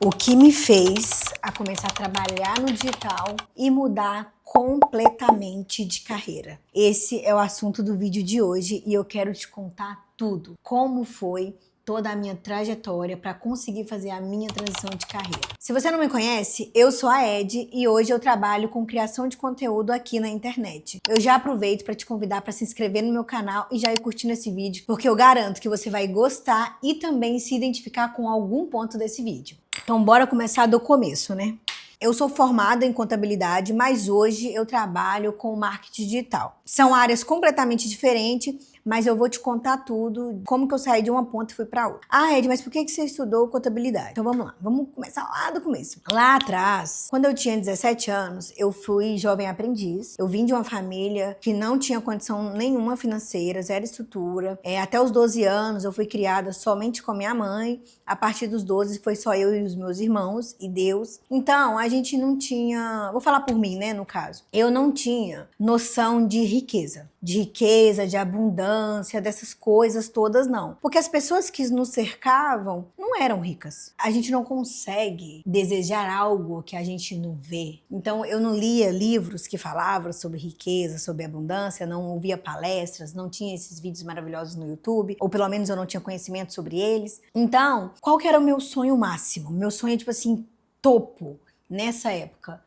O que me fez a começar a trabalhar no digital e mudar completamente de carreira. Esse é o assunto do vídeo de hoje e eu quero te contar tudo. Como foi toda a minha trajetória para conseguir fazer a minha transição de carreira. Se você não me conhece, eu sou a Ed e hoje eu trabalho com criação de conteúdo aqui na internet. Eu já aproveito para te convidar para se inscrever no meu canal e já ir curtindo esse vídeo, porque eu garanto que você vai gostar e também se identificar com algum ponto desse vídeo. Então bora começar do começo, né? Eu sou formada em contabilidade, mas hoje eu trabalho com marketing digital. São áreas completamente diferentes, mas eu vou te contar tudo, como que eu saí de uma ponta e fui para outra. Ah, Ed, mas por que você estudou contabilidade? Então vamos lá, vamos começar lá do começo. Lá atrás, quando eu tinha 17 anos, eu fui jovem aprendiz. Eu vim de uma família que não tinha condição nenhuma financeira, zero estrutura. Até os 12 anos eu fui criada somente com a minha mãe. A partir dos 12 foi só eu e os meus irmãos e Deus. Então a gente não tinha, vou falar por mim, né, no caso. Eu não tinha noção de riqueza, de abundância, dessas coisas todas, não. Porque as pessoas que nos cercavam não eram ricas. A gente não consegue desejar algo que a gente não vê. Então eu não lia livros que falavam sobre riqueza, sobre abundância, não ouvia palestras, não tinha esses vídeos maravilhosos no YouTube, ou pelo menos eu não tinha conhecimento sobre eles. Então, qual que era o meu sonho máximo? Meu sonho, tipo assim, topo, nessa época.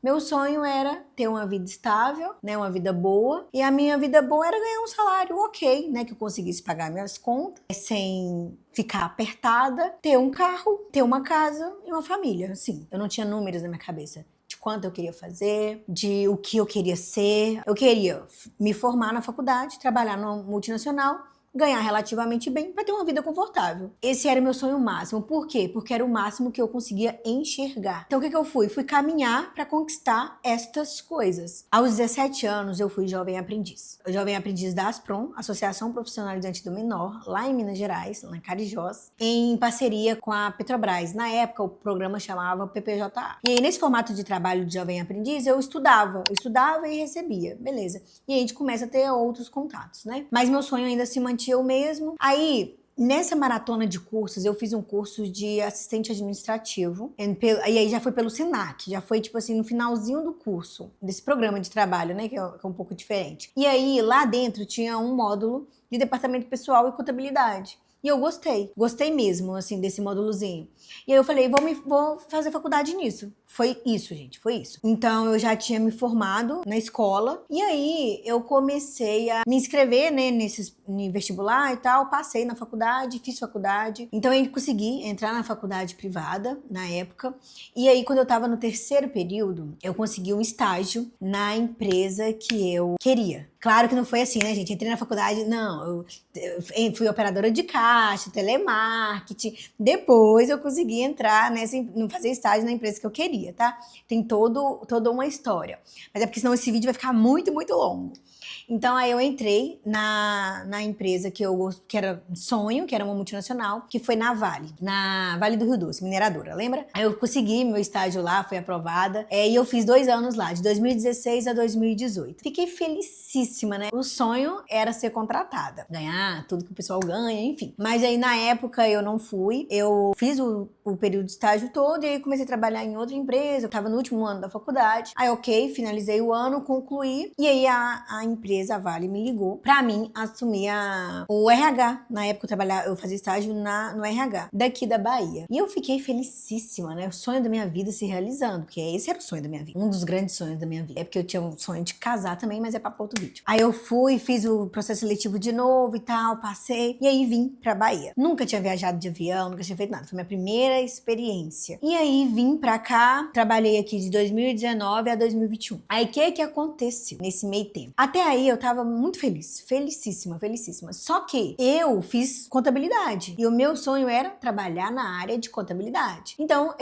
Meu sonho era ter uma vida estável, né, uma vida boa, e a minha vida boa era ganhar um salário ok, né, que eu conseguisse pagar minhas contas, sem ficar apertada, ter um carro, ter uma casa e uma família, assim. Eu não tinha números na minha cabeça de quanto eu queria fazer, de o que eu queria ser. Eu queria me formar na faculdade, trabalhar numa multinacional, ganhar relativamente bem para ter uma vida confortável. Esse era o meu sonho máximo. Por quê? Porque era o máximo que eu conseguia enxergar. Então o que eu fui? Fui caminhar para conquistar estas coisas. Aos 17 anos eu fui jovem aprendiz. Jovem aprendiz da Asprom, Associação Profissionalizante do Menor, lá em Minas Gerais, na Carijós, em parceria com a Petrobras. Na época o programa chamava PPJA. E aí nesse formato de trabalho de jovem aprendiz eu estudava e recebia, beleza. E aí a gente começa a ter outros contatos, né? Mas meu sonho ainda se mantinha eu mesmo. Aí, nessa maratona de cursos, eu fiz um curso de assistente administrativo. E aí já foi pelo Senac, já foi tipo assim, no finalzinho do curso, desse programa de trabalho, né, que é um pouco diferente. E aí, lá dentro, tinha um módulo de departamento pessoal e contabilidade. E eu gostei mesmo, assim, desse módulozinho. E aí eu falei, vou fazer faculdade nisso. Foi isso, gente, foi isso. Então eu já tinha me formado na escola, e aí eu comecei a me inscrever, né, no vestibular e tal, passei na faculdade, fiz faculdade. Então eu consegui entrar na faculdade privada, na época, e aí quando eu tava no terceiro período, eu consegui um estágio na empresa que eu queria. Claro que não foi assim, né, gente? Entrei na faculdade, não, eu fui operadora de caixa, telemarketing. Depois eu consegui entrar fazer estágio na empresa que eu queria, tá? Tem toda uma história. Mas é porque senão esse vídeo vai ficar muito, muito longo. Então aí eu entrei na empresa que era sonho, que era uma multinacional, que foi na Vale do Rio Doce, mineradora, lembra? Aí eu consegui meu estágio lá, fui aprovada, e eu fiz 2 anos lá, de 2016 a 2018. Fiquei felicíssima, né? O sonho era ser contratada, ganhar tudo que o pessoal ganha, enfim. Mas aí na época eu não fui, eu fiz o período de estágio todo e aí comecei a trabalhar em outra empresa, eu tava no último ano da faculdade. Aí ok, finalizei o ano, concluí, e aí a empresa, a Vale, me ligou pra mim assumir o RH. Na época eu fazia estágio no RH, daqui da Bahia. E eu fiquei felicíssima, né? O sonho da minha vida se realizando, porque esse era o sonho da minha vida. Um dos grandes sonhos da minha vida. É porque eu tinha um sonho de casar também, mas é pra outro vídeo. Aí eu fui, fiz o processo seletivo de novo e tal, passei. E aí vim pra Bahia. Nunca tinha viajado de avião, nunca tinha feito nada. Foi minha primeira experiência. E aí vim pra cá, trabalhei aqui de 2019 a 2021. Aí o que aconteceu nesse meio tempo? Até aí eu tava muito feliz, felicíssima. Só que eu fiz contabilidade e o meu sonho era trabalhar na área de contabilidade. Então,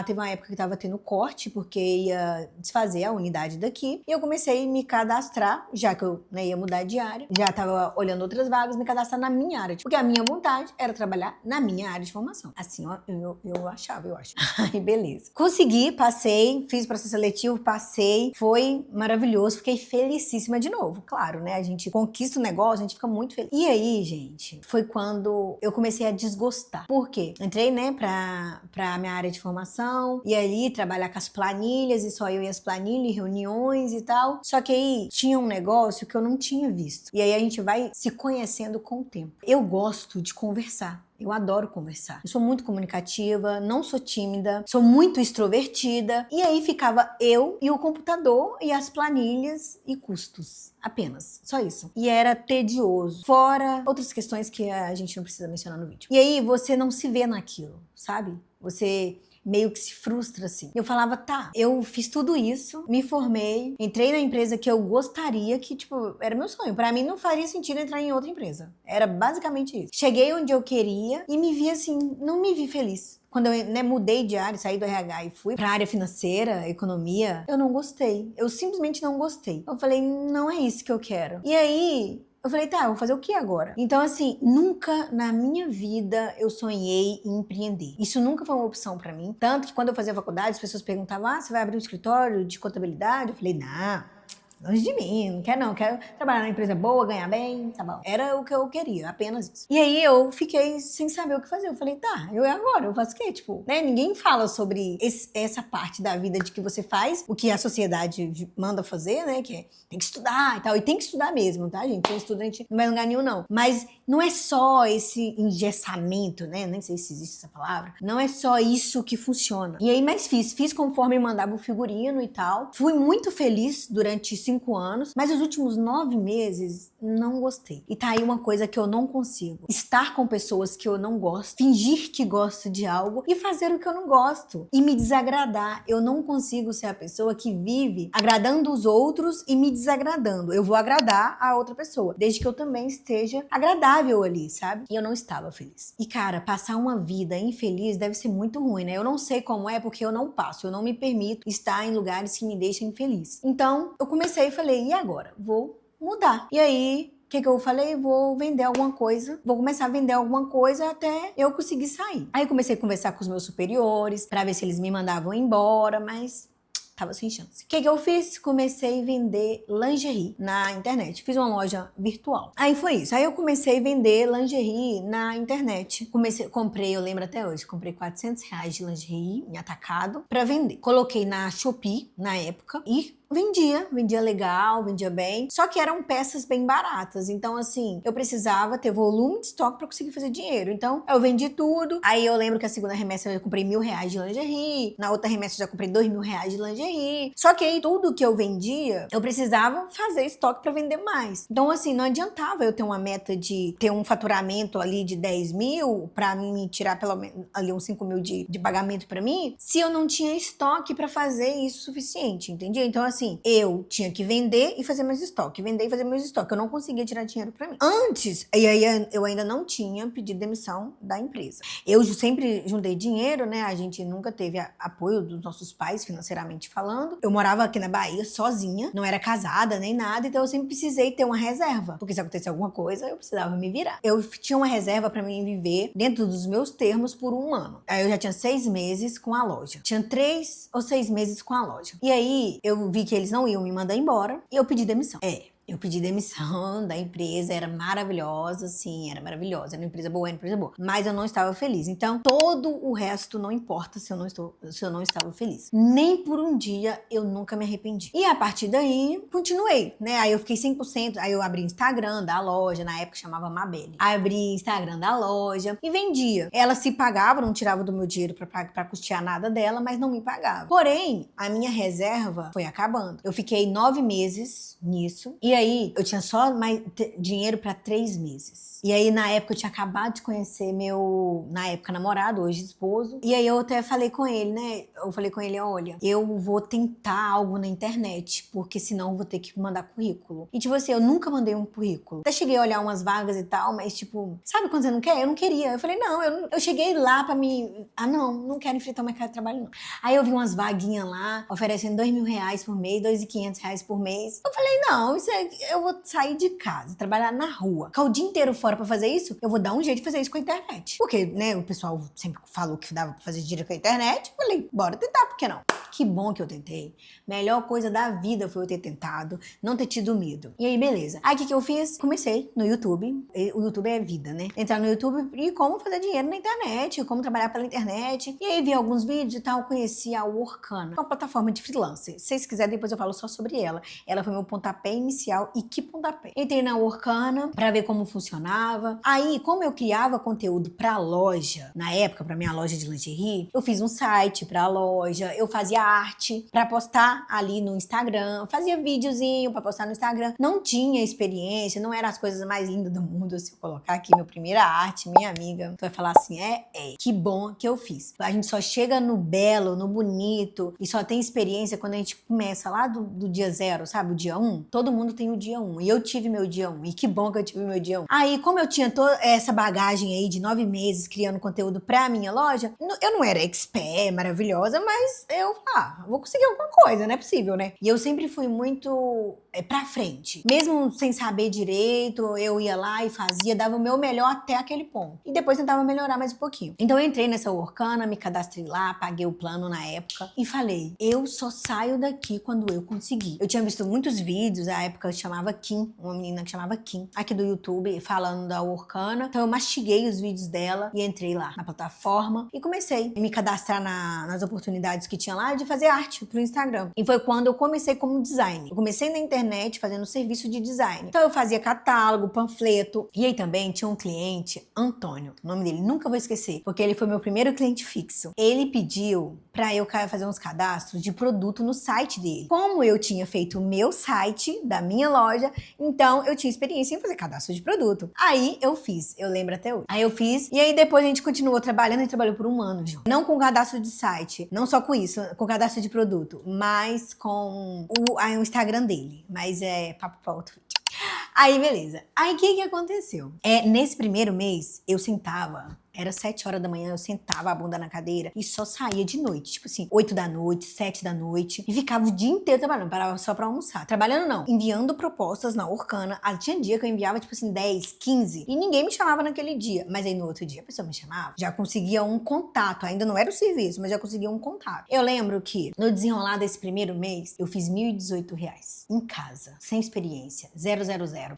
teve uma época que tava tendo corte, porque ia desfazer a unidade daqui, e eu comecei a me cadastrar, já que eu ia mudar de área, já tava olhando outras vagas, me cadastrar na minha área, porque a minha vontade era trabalhar na minha área de formação. Assim, ó, eu achava, eu acho. Aí, beleza. Consegui, passei, fiz processo seletivo, passei, foi maravilhoso, fiquei felicíssima. cima de novo, claro, né? A gente conquista o negócio, a gente fica muito feliz. E aí, gente, foi quando eu comecei a desgostar. Por quê? Entrei, né, pra minha área de formação, e ali trabalhar com as planilhas, e só eu e as planilhas, reuniões e tal. Só que aí tinha um negócio que eu não tinha visto. E aí a gente vai se conhecendo com o tempo. Eu gosto de conversar. Eu adoro conversar. Eu sou muito comunicativa, não sou tímida, sou muito extrovertida. E aí ficava eu e o computador e as planilhas e custos. Apenas. Só isso. E era tedioso. Fora outras questões que a gente não precisa mencionar no vídeo. E aí você não se vê naquilo, sabe? Você meio que se frustra, assim. Eu falava, tá, eu fiz tudo isso, me formei, entrei na empresa que eu gostaria, que, tipo, era meu sonho. Pra mim não faria sentido entrar em outra empresa. Era basicamente isso. Cheguei onde eu queria e me vi assim, não me vi feliz. Quando eu, né, mudei de área, saí do RH e fui pra área financeira, economia, eu não gostei. Eu simplesmente não gostei. Eu falei, não é isso que eu quero. E aí eu falei, tá, eu vou fazer o que agora? Então, assim, nunca na minha vida eu sonhei em empreender. Isso nunca foi uma opção pra mim. Tanto que quando eu fazia faculdade, as pessoas perguntavam, você vai abrir um escritório de contabilidade? Eu falei, não. Longe de mim, não quero não, quero trabalhar numa empresa boa, ganhar bem, tá bom. Era o que eu queria, apenas isso. E aí eu fiquei sem saber o que fazer. Eu falei, tá, eu agora, eu faço o quê? Tipo, né, ninguém fala sobre essa parte da vida de que você faz, o que a sociedade manda fazer, né, que é, tem que estudar e tal. E tem que estudar mesmo, tá, gente? Quem estuda, a gente não vai em lugar nenhum, não. Mas não é só esse engessamento, né, nem sei se existe essa palavra. Não é só isso que funciona. E aí, mas fiz conforme mandava o figurino e tal. Fui muito feliz durante 5 anos, mas os últimos 9 meses não gostei. E tá aí uma coisa que eu não consigo: estar com pessoas que eu não gosto, fingir que gosto de algo e fazer o que eu não gosto e me desagradar. Eu não consigo ser a pessoa que vive agradando os outros e me desagradando. Eu vou agradar a outra pessoa, desde que eu também esteja agradável ali, sabe? E eu não estava feliz. E cara, passar uma vida infeliz deve ser muito ruim, né? Eu não sei como é porque eu não passo, eu não me permito estar em lugares que me deixam infeliz. Então, eu comecei e falei, e agora? Vou mudar. E aí, o que eu falei? Vou vender alguma coisa, vou começar a vender alguma coisa até eu conseguir sair. Aí eu comecei a conversar com os meus superiores pra ver se eles me mandavam embora, mas tava sem chance. O que eu fiz? Comecei a vender lingerie na internet. Fiz uma loja virtual. Aí foi isso. Aí eu comecei a vender lingerie na internet. Comprei, eu lembro até hoje, comprei R$400 de lingerie em atacado pra vender. Coloquei na Shopee, na época, e vendia legal, vendia bem, só que eram peças bem baratas, então assim, eu precisava ter volume de estoque pra conseguir fazer dinheiro, então eu vendi tudo. Aí eu lembro que a segunda remessa eu comprei R$1.000 de lingerie, na outra remessa eu já comprei R$2.000 de lingerie, só que aí tudo que eu vendia, eu precisava fazer estoque pra vender mais, então assim, não adiantava eu ter uma meta de ter um faturamento ali de 10 mil pra me tirar pelo menos ali uns 5 mil de pagamento pra mim, se eu não tinha estoque pra fazer isso suficiente, entendi? Então assim, eu tinha que vender e fazer meus estoques, vender e fazer meus estoques. Eu não conseguia tirar dinheiro pra mim. Antes, e aí eu ainda não tinha pedido demissão da empresa. Eu sempre juntei dinheiro, né? A gente nunca teve apoio dos nossos pais, financeiramente falando. Eu morava aqui na Bahia sozinha, não era casada nem nada, então eu sempre precisei ter uma reserva. Porque se acontecer alguma coisa, eu precisava me virar. Eu tinha uma reserva pra mim viver dentro dos meus termos por 1 ano. Aí eu já tinha 6 meses com a loja. Tinha 3 ou 6 meses com a loja. E aí eu vi que eles não iam me mandar embora e eu pedi demissão. Eu pedi demissão da empresa, era maravilhosa, sim, era maravilhosa. Era uma empresa boa, mas eu não estava feliz. Então, todo o resto não importa se eu não estava feliz. Nem por um dia eu nunca me arrependi. E a partir daí, continuei, né? Aí eu fiquei 100%, aí eu abri Instagram da loja, na época chamava Mabel. Abri Instagram da loja e vendia. Ela se pagava, não tirava do meu dinheiro pra custear nada dela, mas não me pagava. Porém, a minha reserva foi acabando. Eu fiquei 9 meses nisso e aí eu tinha só mais dinheiro pra 3 meses. E aí na época eu tinha acabado de conhecer meu, na época, namorado, hoje esposo. E aí eu até falei com ele, né? Eu falei com ele, olha, eu vou tentar algo na internet, porque senão eu vou ter que mandar currículo. E tipo assim, eu nunca mandei um currículo. Até cheguei a olhar umas vagas e tal, mas tipo, sabe quando você não quer? Eu não queria. Eu falei, não, eu cheguei lá pra me... Ah, não quero enfrentar o mercado de trabalho, não. Aí eu vi umas vaguinhas lá, oferecendo R$2.000 por mês, R$2.500 por mês. Eu falei, não, isso é... eu vou sair de casa, trabalhar na rua, ficar o dia inteiro fora pra fazer isso, eu vou dar um jeito de fazer isso com a internet. Porque, né, o pessoal sempre falou que dava pra fazer dinheiro com a internet. Eu falei, bora tentar, por que não? Que bom que eu tentei. Melhor coisa da vida foi eu ter tentado, não ter tido medo. E aí, beleza. Aí, o que eu fiz? Comecei no YouTube. O YouTube é vida, né? Entrar no YouTube e como fazer dinheiro na internet, como trabalhar pela internet. E aí, vi alguns vídeos e tal, conheci a Workana, uma plataforma de freelancer. Se vocês quiserem, depois eu falo só sobre ela. Ela foi meu pontapé inicial. E que pontapé? Entrei na Workana pra ver como funcionava. Aí, como eu criava conteúdo pra loja, na época, pra minha loja de lingerie, eu fiz um site pra loja, eu fazia arte pra postar ali no Instagram, fazia videozinho pra postar no Instagram. Não tinha experiência, não eram as coisas mais lindas do mundo. Se eu colocar aqui minha primeira arte, minha amiga, tu vai falar assim, que bom que eu fiz. A gente só chega no belo, no bonito, e só tem experiência quando a gente começa lá do dia zero, sabe? O dia 1. Todo mundo tem o dia 1. E eu tive meu dia 1. E que bom que eu tive meu dia 1. Aí, como eu tinha toda essa bagagem aí de 9 meses criando conteúdo pra minha loja, eu não era expert, maravilhosa, mas eu, vou conseguir alguma coisa, não é possível, né? E eu sempre fui muito pra frente. Mesmo sem saber direito, eu ia lá e fazia, dava o meu melhor até aquele ponto. E depois tentava melhorar mais um pouquinho. Então eu entrei nessa Workana, me cadastrei lá, paguei o plano na época e falei, eu só saio daqui quando eu conseguir. Eu tinha visto muitos vídeos, na época eu chamava Kim, uma menina que chamava Kim, aqui do YouTube, falando da Workana. Então eu mastiguei os vídeos dela e entrei lá na plataforma e comecei a me cadastrar nas oportunidades que tinha lá de fazer arte pro Instagram. E foi quando eu comecei como design. Eu comecei na internet fazendo serviço de design. Então eu fazia catálogo, panfleto. E aí também tinha um cliente, Antônio, o nome dele, nunca vou esquecer, porque ele foi meu primeiro cliente fixo. Ele pediu pra eu fazer uns cadastros de produto no site dele. Como eu tinha feito o meu site da minha loja, então eu tinha experiência em fazer cadastro de produto. Aí eu fiz, eu lembro até hoje. Aí eu fiz, e aí depois a gente continuou trabalhando e trabalhou por um ano, viu? Não com cadastro de site, não só com isso, com cadastro de produto, mas com o Instagram dele. Mas é papo pra outro vídeo. Aí, beleza. Aí, o que aconteceu? Nesse primeiro mês, eu sentava... Era 7 horas da manhã, eu sentava a bunda na cadeira e só saía de noite. Tipo assim, 8 da noite, 7 da noite. E ficava o dia inteiro trabalhando, parava só pra almoçar. Trabalhando não, enviando propostas na Workana. Tinha dia que eu enviava, tipo assim, 10, 15. E ninguém me chamava naquele dia. Mas aí no outro dia a pessoa me chamava. Já conseguia um contato. Ainda não era o serviço, mas já conseguia um contato. Eu lembro que no desenrolar desse primeiro mês, eu fiz R$1.018 em casa. Sem experiência. 000.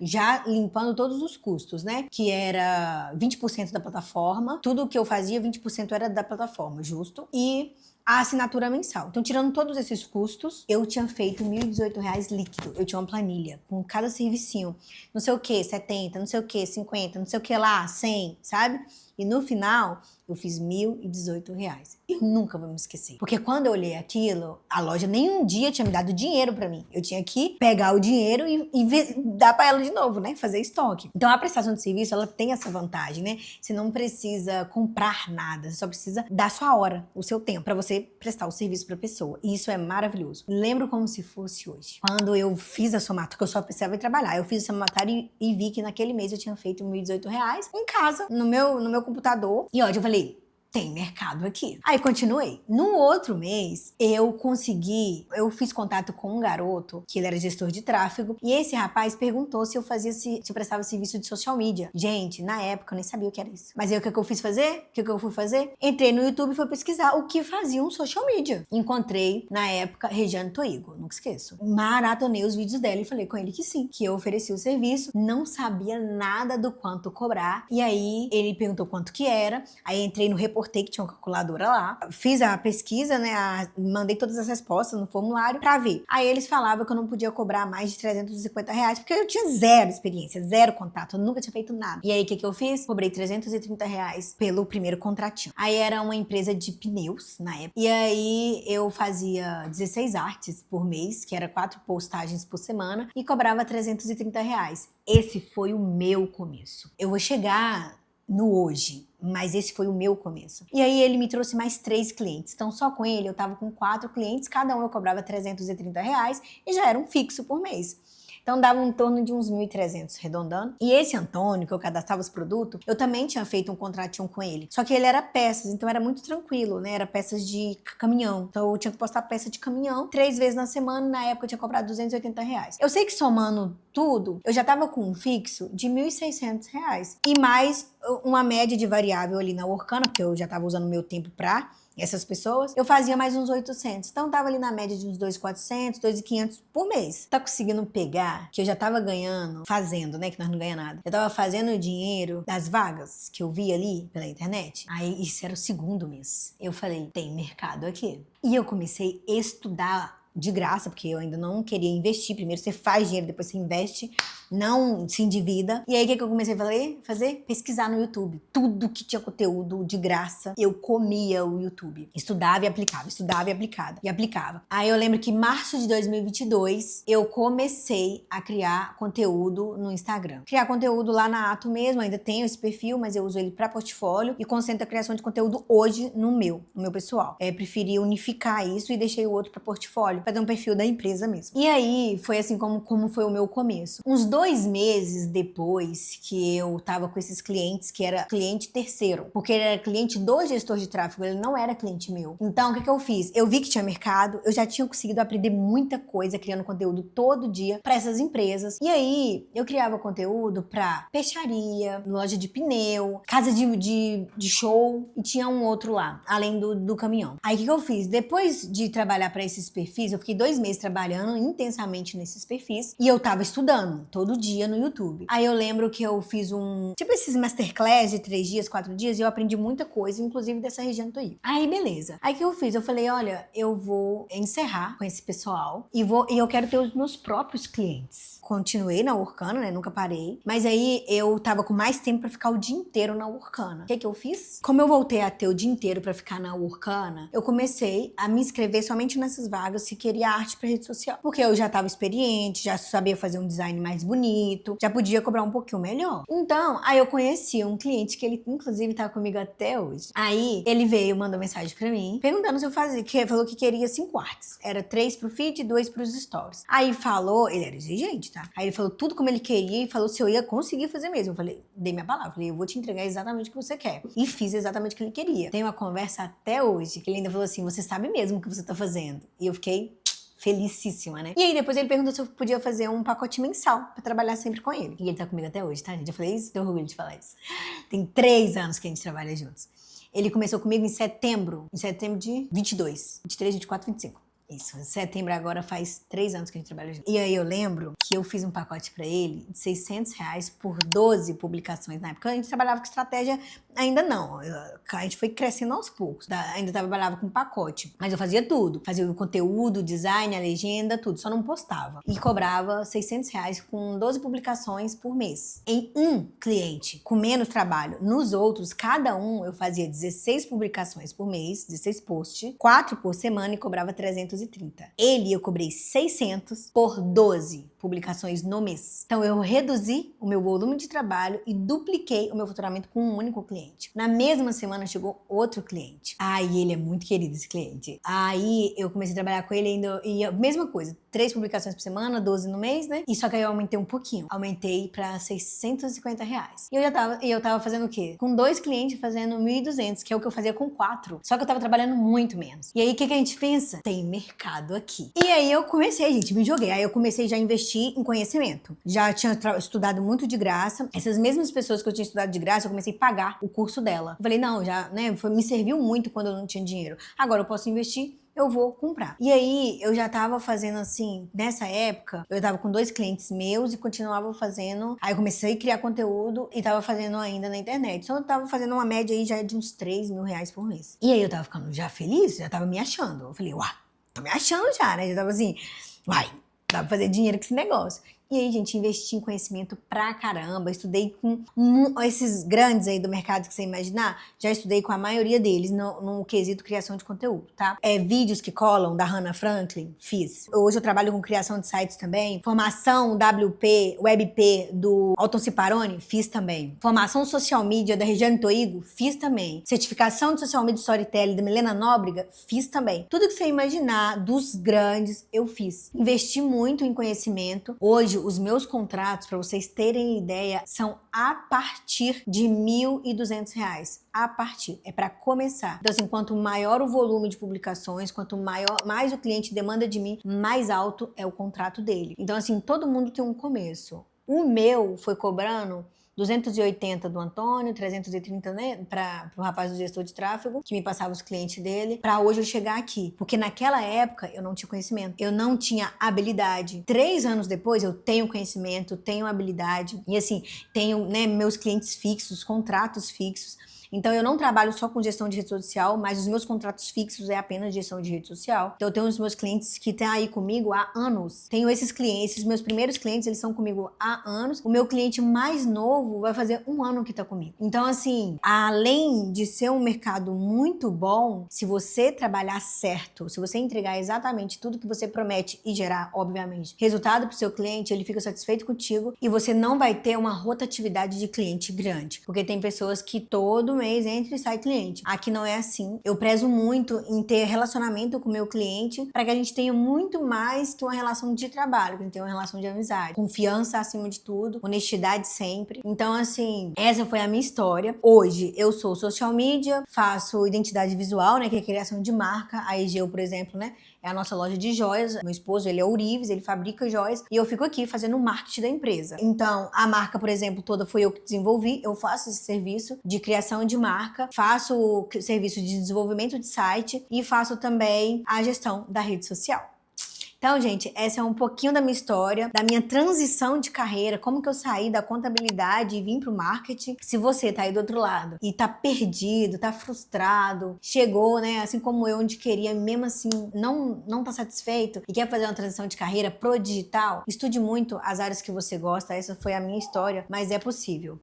Já limpando todos os custos, né? Que era 20% da plataforma. Tudo que eu fazia, 20% era da plataforma, justo. E a assinatura mensal. Então, tirando todos esses custos, eu tinha feito R$1.018 líquido. Eu tinha uma planilha com cada servicinho. Não sei o que, 70, não sei o que, 50, não sei o que lá, 100, sabe? E no final, eu fiz R$1.018. Eu nunca vou me esquecer. Porque quando eu olhei aquilo, a loja nem um dia tinha me dado dinheiro pra mim. Eu tinha que pegar o dinheiro e dar pra ela de novo, né? Fazer estoque. Então, a prestação de serviço, ela tem essa vantagem, né? Você não precisa comprar nada. Você só precisa dar sua hora, o seu tempo, pra você prestar o serviço pra pessoa. E isso é maravilhoso. Lembro como se fosse hoje. Quando eu fiz a somatória, que eu só precisava ir trabalhar. Eu fiz a somatória e vi que naquele mês eu tinha feito R$1.018 em casa, no meu computador. E ó, eu falei, tem mercado aqui. Aí continuei. No outro mês, eu fiz contato com um garoto, que ele era gestor de tráfego, e esse rapaz perguntou se eu prestava serviço de social media. Gente, na época eu nem sabia o que era isso. Mas aí o que eu fiz fazer? O que eu fui fazer? Entrei no YouTube e fui pesquisar o que fazia um social media. Encontrei, na época, Regiane Toigo, nunca esqueço. Maratonei os vídeos dela e falei com ele que sim, que eu oferecia o serviço, não sabia nada do quanto cobrar. E aí ele perguntou quanto que era, aí entrei no reporte que tinha uma calculadora lá, fiz a pesquisa, né, mandei todas as respostas no formulário pra ver. Aí eles falavam que eu não podia cobrar mais de R$350, porque eu tinha zero experiência, zero contato, eu nunca tinha feito nada. E aí o que eu fiz? Cobrei R$330 pelo primeiro contratinho. Aí era uma empresa de pneus na época. E aí eu fazia 16 artes por mês, que era 4 postagens por semana, e cobrava R$330. Esse foi o meu começo. Eu vou chegar no hoje, mas esse foi o meu começo. E aí ele me trouxe mais 3 clientes. Então só com ele eu tava com 4 clientes, cada um eu cobrava R$330 e já era um fixo por mês. Então dava em torno de uns 1.300 arredondando. E esse Antônio, que eu cadastrava os produtos, eu também tinha feito um contratinho com ele. Só que ele era peças, então era muito tranquilo, né? Era peças de caminhão. Então eu tinha que postar peça de caminhão 3 vezes na semana. Na época eu tinha cobrado R$280. Eu sei que somando tudo, eu já tava com um fixo de R$1.600. E mais uma média de variável ali na Workana, porque eu já tava usando meu tempo pra essas pessoas, eu fazia mais uns 800. Então tava ali na média de uns 2.400, 2.500 por mês. Tá conseguindo pegar que eu já tava ganhando, fazendo, né, que nós não ganhamos nada. Eu tava fazendo o dinheiro das vagas que eu vi ali pela internet. Aí isso era o segundo mês. Eu falei, tem mercado aqui. E eu comecei a estudar de graça, porque eu ainda não queria investir. Primeiro você faz dinheiro, depois você investe, não se endivida. E aí o que eu comecei a fazer? Pesquisar no YouTube. Tudo que tinha conteúdo de graça, eu comia o YouTube. Estudava e aplicava, estudava e aplicava. Aí eu lembro que em março de 2022, eu comecei a criar conteúdo no Instagram. Criar conteúdo lá na Ato mesmo, ainda tenho esse perfil, mas eu uso ele para portfólio e concentro a criação de conteúdo hoje no meu pessoal. Preferi unificar isso e deixei o outro para portfólio, fazer um perfil da empresa mesmo. E aí, foi assim como foi o meu começo. Uns 2 meses depois que eu tava com esses clientes, que era cliente terceiro, porque ele era cliente do gestor de tráfego, ele não era cliente meu. Então, o que eu fiz? Eu vi que tinha mercado, eu já tinha conseguido aprender muita coisa criando conteúdo todo dia para essas empresas. E aí, eu criava conteúdo pra peixaria, loja de pneu, casa de show, e tinha um outro lá, além do caminhão. Aí, o que eu fiz? Depois de trabalhar para esses perfis, eu fiquei 2 meses trabalhando intensamente nesses perfis e eu tava estudando todo dia no YouTube. Aí eu lembro que eu fiz tipo esses masterclass de 3 dias, 4 dias, e eu aprendi muita coisa, inclusive dessa região do Tuí. Aí beleza. Aí o que eu fiz? Eu falei, olha, eu vou encerrar com esse pessoal e eu quero ter os meus próprios clientes. Continuei na Workana, né? Nunca parei. Mas aí eu tava com mais tempo pra ficar o dia inteiro na Workana. O que eu fiz? Como eu voltei a ter o dia inteiro pra ficar na Workana, eu comecei a me inscrever somente nessas vagas se queria arte pra rede social. Porque eu já tava experiente, já sabia fazer um design mais bonito, já podia cobrar um pouquinho melhor. Então, aí eu conheci um cliente que ele, inclusive, tá comigo até hoje. Aí ele veio, mandou mensagem pra mim, perguntando se eu fazia, que falou que queria 5 artes. Era 3 pro feed e 2 pros stories. Aí falou, ele era exigente, tá? Aí ele falou tudo como ele queria e falou se eu ia conseguir fazer mesmo. Eu falei, dei minha palavra, falei, eu vou te entregar exatamente o que você quer. E fiz exatamente o que ele queria. Tem uma conversa até hoje, que ele ainda falou assim, você sabe mesmo o que você tá fazendo. E eu fiquei felicíssima, né? E aí depois ele perguntou se eu podia fazer um pacote mensal pra trabalhar sempre com ele. E ele tá comigo até hoje, tá, gente? Eu falei isso, tenho orgulho de falar isso. Tem 3 anos que a gente trabalha juntos. Ele começou comigo em setembro de 22, 23, 24, 25. Isso, em setembro agora faz 3 anos que a gente trabalha junto. E aí eu lembro que eu fiz um pacote pra ele de R$600 por 12 publicações. Na época a gente trabalhava com estratégia, ainda não. A gente foi crescendo aos poucos. Ainda trabalhava com pacote. Mas eu fazia tudo. Fazia o conteúdo, o design, a legenda, tudo. Só não postava. E cobrava R$600 com 12 publicações por mês. Em um cliente, com menos trabalho. Nos outros, cada um eu fazia 16 publicações por mês, 16 posts, 4 por semana e cobrava 330. Ele, eu cobrei 600 por 12 publicações no mês. Então eu reduzi o meu volume de trabalho e dupliquei o meu faturamento com um único cliente. Na mesma semana chegou outro cliente. Aí ele é muito querido, esse cliente. Aí eu comecei a trabalhar com ele ainda, e a mesma coisa, 3 publicações por semana, 12 no mês, né? E só que aí eu aumentei um pouquinho. Aumentei pra R$650. E eu tava fazendo o quê? Com 2 clientes fazendo 1.200, que é o que eu fazia com 4. Só que eu tava trabalhando muito menos. E aí o que a gente pensa? Tem mercado aqui. E aí eu comecei, gente, me joguei. Aí eu comecei já a investir em conhecimento. Já tinha estudado muito de graça. Essas mesmas pessoas que eu tinha estudado de graça, eu comecei a pagar o curso dela. Eu falei, não, já, né, me serviu muito quando eu não tinha dinheiro. Agora eu posso investir, eu vou comprar. E aí, eu já tava fazendo assim, nessa época, eu tava com 2 clientes meus e continuava fazendo. Aí eu comecei a criar conteúdo e tava fazendo ainda na internet. Então eu tava fazendo uma média aí já de uns R$3.000 por mês. E aí eu tava ficando já feliz, já tava me achando. Eu falei, uau, tô me achando já, né? Já tava assim, vai, dá pra fazer dinheiro com esse negócio. E aí, gente, investi em conhecimento pra caramba. Estudei com esses grandes aí do mercado que você imaginar. Já estudei com a maioria deles no quesito criação de conteúdo, tá? Vídeos que colam, da Hannah Franklin, fiz. Hoje eu trabalho com criação de sites também. Formação WP, WebP do Alton Ciparone, fiz também. Formação social media da Regiane Toigo, fiz também. Certificação de social media storytelling da Milena Nóbrega, fiz também. Tudo que você imaginar dos grandes, eu fiz. Investi muito em conhecimento. Hoje, os meus contratos, para vocês terem ideia, são a partir de R$1.200. A partir. É para começar. Então, assim, quanto maior o volume de publicações, quanto mais o cliente demanda de mim, mais alto é o contrato dele. Então, assim, todo mundo tem um começo. O meu foi cobrando 280 do Antônio, 330, né, para o rapaz do gestor de tráfego, que me passava os clientes dele, para hoje eu chegar aqui. Porque naquela época eu não tinha conhecimento, eu não tinha habilidade. 3 anos depois eu tenho conhecimento, tenho habilidade e assim, tenho, né, meus clientes fixos, contratos fixos. Então eu não trabalho só com gestão de rede social, mas os meus contratos fixos é apenas gestão de rede social. Então eu tenho os meus clientes que estão aí comigo há anos. Tenho esses clientes, esses meus primeiros clientes, eles são comigo há anos. O meu cliente mais novo vai fazer 1 ano que tá comigo. Então assim, além de ser um mercado muito bom, se você trabalhar certo, se você entregar exatamente tudo que você promete e gerar, obviamente, resultado pro seu cliente, ele fica satisfeito contigo e você não vai ter uma rotatividade de cliente grande. Porque tem pessoas que todo mês entra e sai cliente. Aqui não é assim. Eu prezo muito em ter relacionamento com o meu cliente para que a gente tenha muito mais que uma relação de trabalho, que a gente tenha uma relação de amizade. Confiança acima de tudo, honestidade sempre. Então, assim, essa foi a minha história. Hoje, eu sou social media, faço identidade visual, né, que é criação de marca. A Egeu, por exemplo, né, é a nossa loja de joias. Meu esposo, ele é ourives, ele fabrica joias e eu fico aqui fazendo o marketing da empresa. Então, a marca, por exemplo, toda foi eu que desenvolvi. Eu faço esse serviço de criação de marca, faço o serviço de desenvolvimento de site e faço também a gestão da rede social. Então, gente, essa é um pouquinho da minha história, da minha transição de carreira, como que eu saí da contabilidade e vim pro marketing. Se você tá aí do outro lado e tá perdido, tá frustrado, chegou, né, assim como eu, onde queria, mesmo assim, não tá satisfeito e quer fazer uma transição de carreira pro digital, estude muito as áreas que você gosta. Essa foi a minha história, mas é possível.